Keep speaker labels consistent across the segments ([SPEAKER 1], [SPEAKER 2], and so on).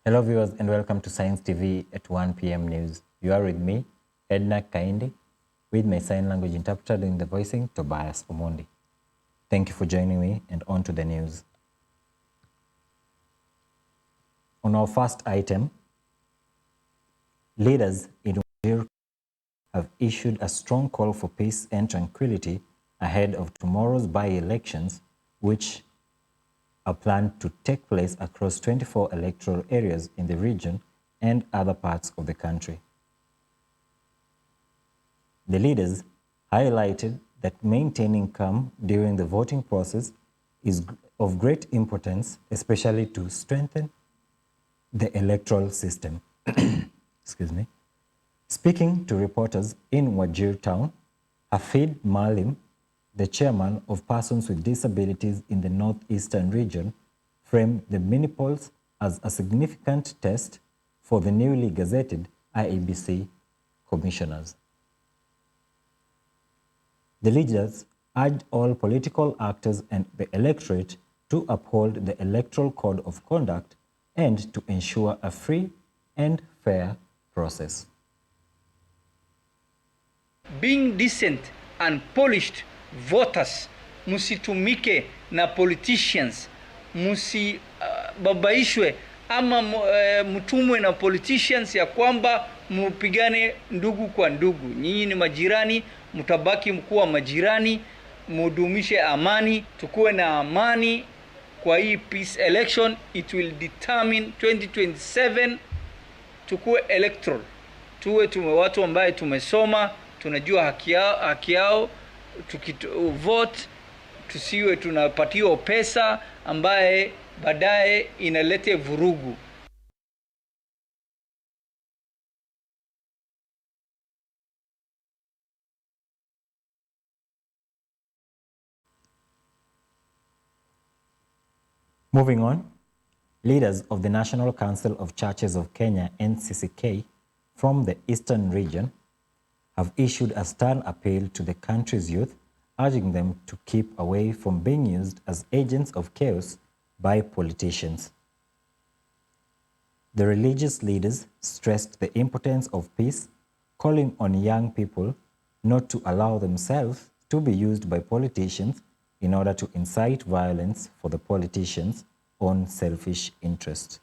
[SPEAKER 1] Hello viewers and welcome to Science TV at 1 p.m. news. You are with me, Edna Kaindi, with my sign language interpreter doing the voicing, Tobias Omondi. Thank you for joining me and on to the news. On our first item, leaders in Wajir have issued a strong call for peace and tranquility ahead of tomorrow's by-elections, which are planned to take place across 24 electoral areas in the region and other parts of the country. The leaders highlighted that maintaining calm during the voting process is of great importance, especially to strengthen the electoral system. Excuse me. Speaking to reporters in Wajir Town, Hafid Maalim, the chairman of Persons with Disabilities in the Northeastern region, framed the mini-polls as a significant test for the newly gazetted IEBC commissioners. The leaders urged all political actors and the electorate to uphold the Electoral Code of Conduct and to ensure a free and fair process.
[SPEAKER 2] Being decent and polished voters, musitumike na politicians, babaishwe ama mtumwe na politicians ya kwamba mupigane ndugu kwa ndugu. Nyinyi ni majirani, mtabaki mkuwa majirani, mudumishe amani, tukuwe na amani kwa hii peace election. It will determine 2027 tukuwe electoral. Tuwe watu ambaye tumesoma, tunajua haki yao, vote, tusiwe tunapatiwa pesa ambaye baadaye inalete vurugu.
[SPEAKER 1] Moving on, leaders of the National Council of Churches of Kenya, NCCK, from the Eastern region have issued a stern appeal to the country's youth, urging them to keep away from being used as agents of chaos by politicians. The religious leaders stressed the importance of peace, calling on young people not to allow themselves to be used by politicians in order to incite violence for the politicians' own selfish interests.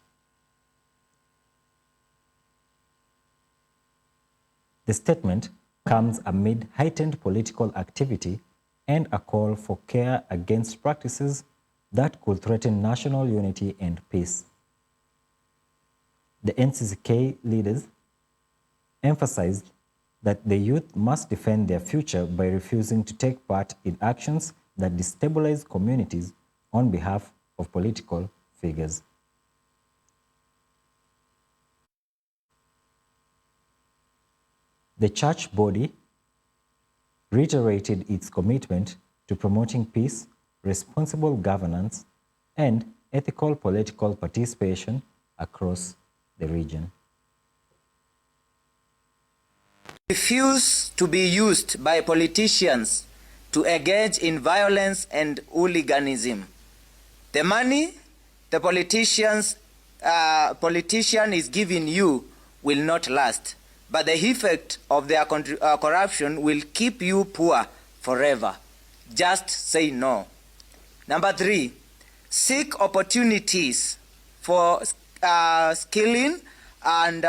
[SPEAKER 1] The statement comes amid heightened political activity and a call for care against practices that could threaten national unity and peace. The NCCK leaders emphasized that the youth must defend their future by refusing to take part in actions that destabilize communities on behalf of political figures. The church body reiterated its commitment to promoting peace, responsible governance, and ethical political participation across the region.
[SPEAKER 3] Refuse to be used by politicians to engage in violence and hooliganism. The money the politician is giving you will not last, but the effect of their corruption will keep you poor forever. Just say no. Number 3, seek opportunities for skilling and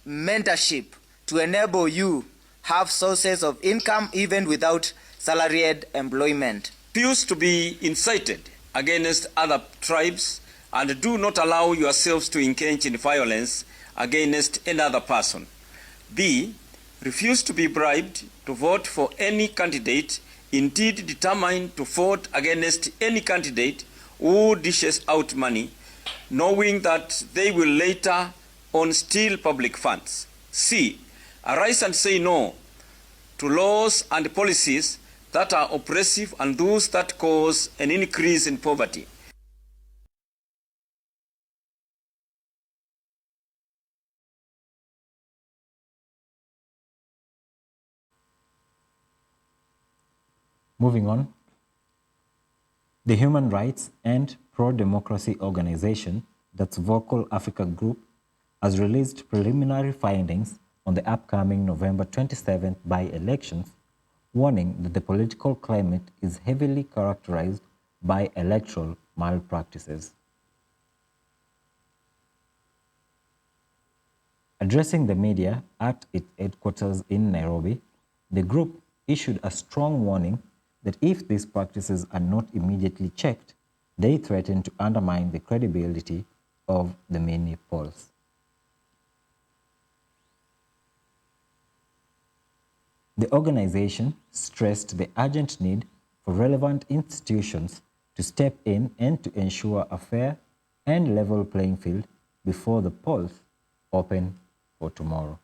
[SPEAKER 3] mentorship to enable you have sources of income even without salaried employment.
[SPEAKER 4] Refuse to be incited against other tribes and do not allow yourselves to engage in violence against another person. B, refuse to be bribed to vote for any candidate, indeed determined to vote against any candidate who dishes out money, knowing that they will later on steal public funds. C, arise and say no to laws and policies that are oppressive and those that cause an increase in poverty.
[SPEAKER 1] Moving on, the human rights and pro-democracy organization that's Vocal Africa Group, has released preliminary findings on the upcoming November 27th by-elections, warning that the political climate is heavily characterized by electoral malpractices. Addressing the media at its headquarters in Nairobi, the group issued a strong warning that if these practices are not immediately checked, they threaten to undermine the credibility of the mini polls. The organization stressed the urgent need for relevant institutions to step in and to ensure a fair and level playing field before the polls open for tomorrow.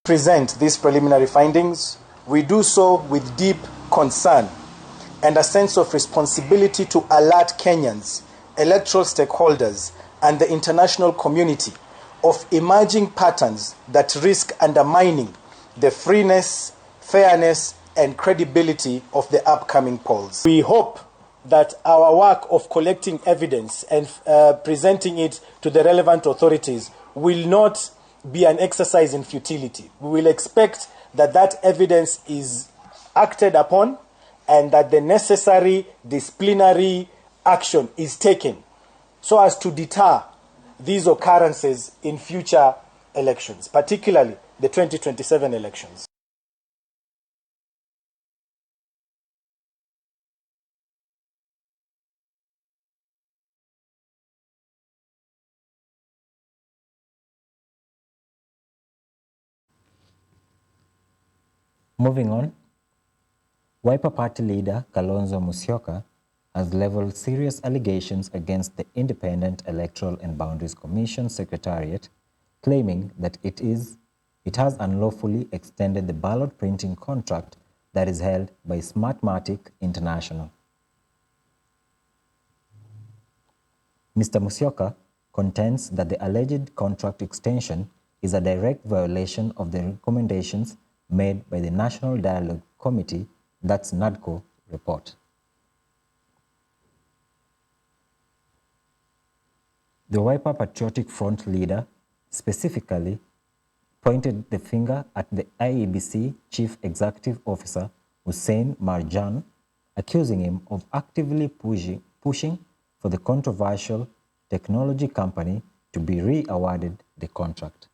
[SPEAKER 5] Present these preliminary findings, we do so with deep concern and a sense of responsibility to alert Kenyans, electoral stakeholders, and the international community of emerging patterns that risk undermining the freeness, fairness, and credibility of the upcoming polls. We hope that our work of collecting evidence and presenting it to the relevant authorities will not be an exercise in futility. We will expect that that evidence is acted upon and that the necessary disciplinary action is taken so as to deter these occurrences in future elections, particularly the 2027 elections.
[SPEAKER 1] Moving on, Wiper Party leader Kalonzo Musyoka has leveled serious allegations against the Independent Electoral and Boundaries Commission Secretariat, claiming that it has unlawfully extended the ballot printing contract that is held by Smartmatic International. Mr. Musyoka contends that the alleged contract extension is a direct violation of the recommendations made by the National Dialogue Committee, that's NADCO, report. The Wiper Patriotic Front leader specifically pointed the finger at the IEBC Chief Executive Officer Hussein Marjan, accusing him of actively pushing for the controversial technology company to be re-awarded the contract.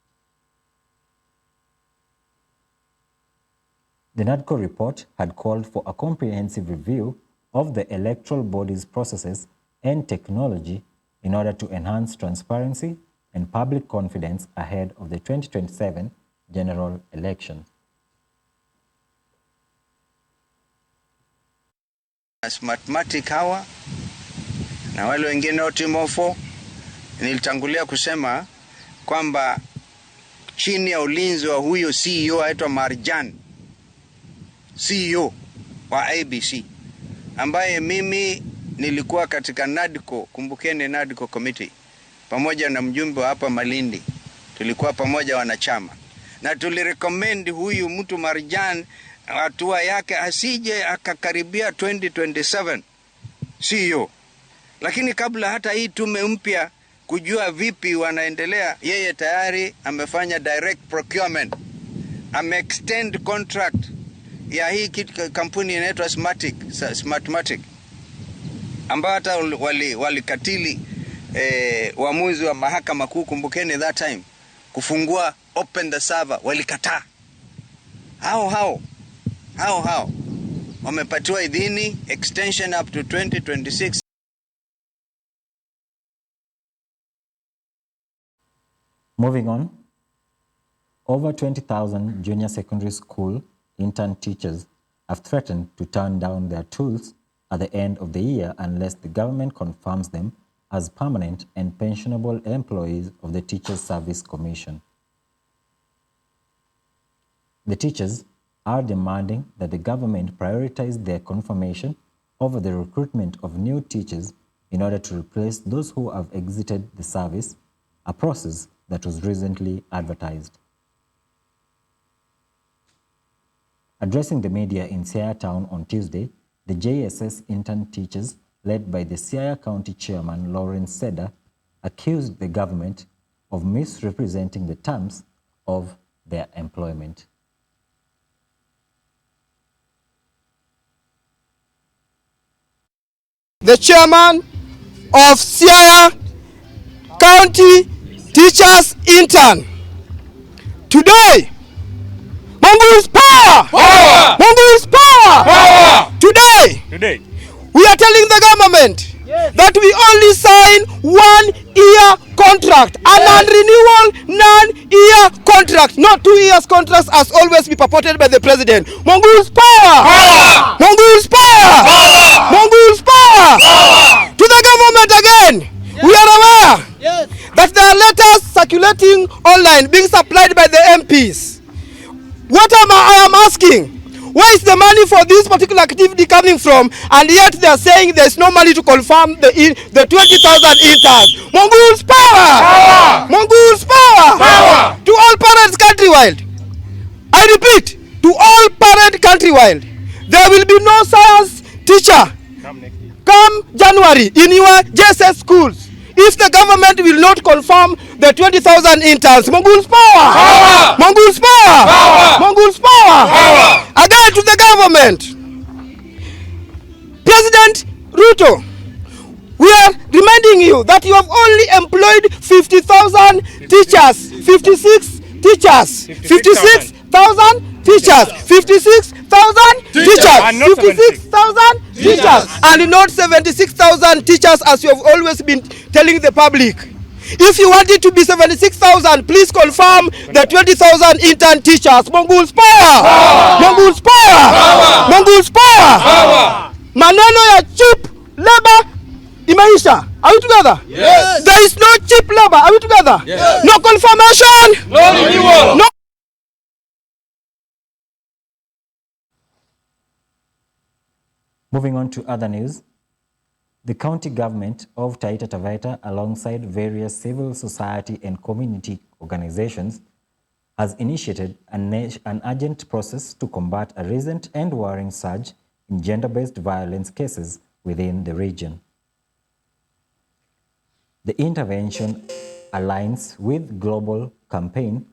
[SPEAKER 1] The NADCO report had called for a comprehensive review of the electoral body's processes and technology in order to enhance transparency and public confidence ahead of the 2027 general election.
[SPEAKER 6] Smartmatic hawa na wale wengine wote mofo, nilitangulia kusema kwamba chini ya ulinzi wa huyo CEO aitwa Marjan, CEO wa IEBC, ambaye mimi nilikuwa katika NADCO, kumbukeni NADCO committee, pamoja na mjumbe hapa Malindi, tulikuwa pamoja wanachama, na tulirecommend huyu mtu Marjan hatua yake asije akakaribia 2027 CEO. Lakini kabla hata hii tume mpya kujua vipi wanaendelea, yeye tayari amefanya direct procurement, extend contract ya hii kampuni inaitwa Smartmatic, ambao hata walikatili uamuzi wa mahakama kuu, kumbukeni that time, kufungua open the server, walikataa. Hao wamepatiwa idhini extension up to 2026.
[SPEAKER 1] Moving on, over 20,000 junior secondary school intern teachers have threatened to turn down their tools at the end of the year unless the government confirms them as permanent and pensionable employees of the Teachers Service Commission. The teachers are demanding that the government prioritize their confirmation over the recruitment of new teachers in order to replace those who have exited the service, a process that was recently advertised. Addressing the media in Siaya Town on Tuesday, the JSS intern teachers led by the Siaya County Chairman Lawrence Seda, accused the government of misrepresenting the terms of their employment.
[SPEAKER 7] The chairman of Siaya County Teachers Intern. Today, Mungu's power! Power! Mungu's power! Power! Today, we are telling the government that we only sign 1-year contract, an unrenewal non-year contract, not 2 years contracts as always be purported by the president. Mungu's power! Power! Mungu's power! Power! Mungu's power! Power! To the government again, we are aware that there are letters circulating online being supplied by the MPs. What I am asking, where is the money for this particular activity coming from? And yet they are saying there is no money to confirm the 20,000 interns. Mungu's power! Power! Mungu's power! Power! To all parents countrywide. I repeat, to all parents countrywide, there will be no science teacher come January in your JSS schools if the government will not confirm the 20,000 interns. Mungu's power! Power! Mungu's power! Power! Mungu's power! Power! Again to the government. President Ruto, we are reminding you that you have only employed 50,000 teachers, 56 teachers, 56,000 teachers, 56,000 teachers, 56,000 teachers, and not 76,000 teachers as you have always been telling the public. If you want it to be 76,000, please confirm the 20,000 intern teachers. Mungu's power! Mungu's power! Mungu's power! Maneno ya cheap labor imeisha. Are we together? Yes. There is no cheap labor. Are we together? Yes. No confirmation. No renewal. No.
[SPEAKER 1] Moving on to other news, the county government of Taita Taveta, alongside various civil society and community organizations, has initiated an urgent process to combat a recent and worrying surge in gender-based violence cases within the region. The intervention aligns with global campaign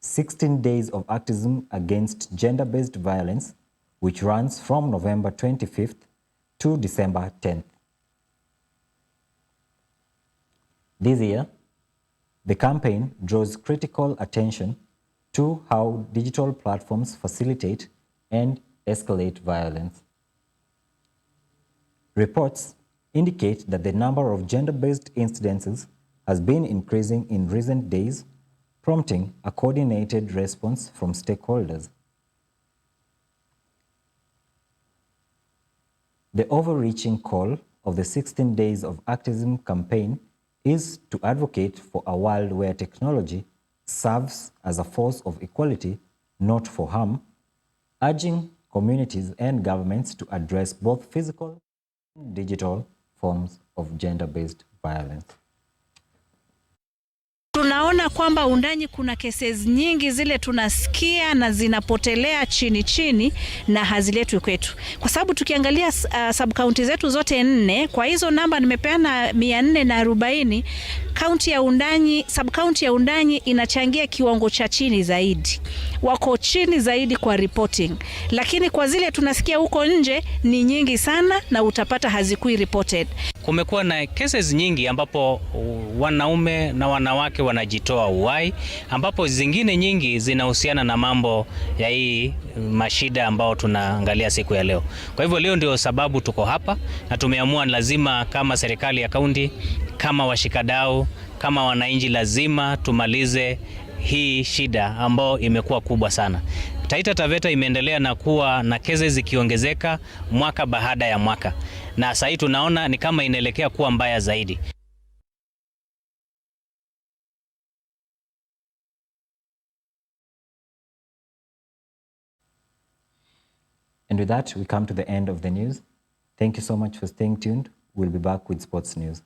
[SPEAKER 1] 16 Days of Activism Against Gender-Based Violence, which runs from November 25th to December 10th. This year, the campaign draws critical attention to how digital platforms facilitate and escalate violence. Reports indicate that the number of gender-based incidences has been increasing in recent days, prompting a coordinated response from stakeholders. The overreaching call of the 16 Days of Activism campaign is to advocate for a world where technology serves as a force of equality, not for harm, urging communities and governments to address both physical and digital forms of gender-based violence.
[SPEAKER 8] Tunaona kwamba undani kuna cases nyingi zile tunasikia na zinapotelea chini chini na haziletwi kwetu. Kwa sababu tukiangalia sub county zetu zote 4, kwa hizo namba nimepeana 440, county ya Undanyi, sub county ya Undanyi inachangia kiwango cha chini zaidi. Wako chini zaidi kwa reporting. Lakini kwa zile tunasikia huko nje ni nyingi sana na utapata hazikui reported.
[SPEAKER 9] Kumekuwa na cases nyingi ambapo wanaume na wanawake wanajitoa uhai, ambapo zingine nyingi zinahusiana na mambo ya hii mashida ambao tunaangalia siku ya leo. Kwa hivyo leo ndio sababu tuko hapa na tumeamua lazima kama serikali ya kaunti, kama washikadau, kama wananchi lazima tumalize hii shida ambao imekuwa kubwa sana. Taita Taveta imeendelea na kuwa na cases zikiongezeka mwaka baada ya mwaka. Na sasa tunaona ni kama inaelekea kuwa mbaya zaidi.
[SPEAKER 1] And with that, we come to the end of the news. Thank you so much for staying tuned. We'll be back with sports news.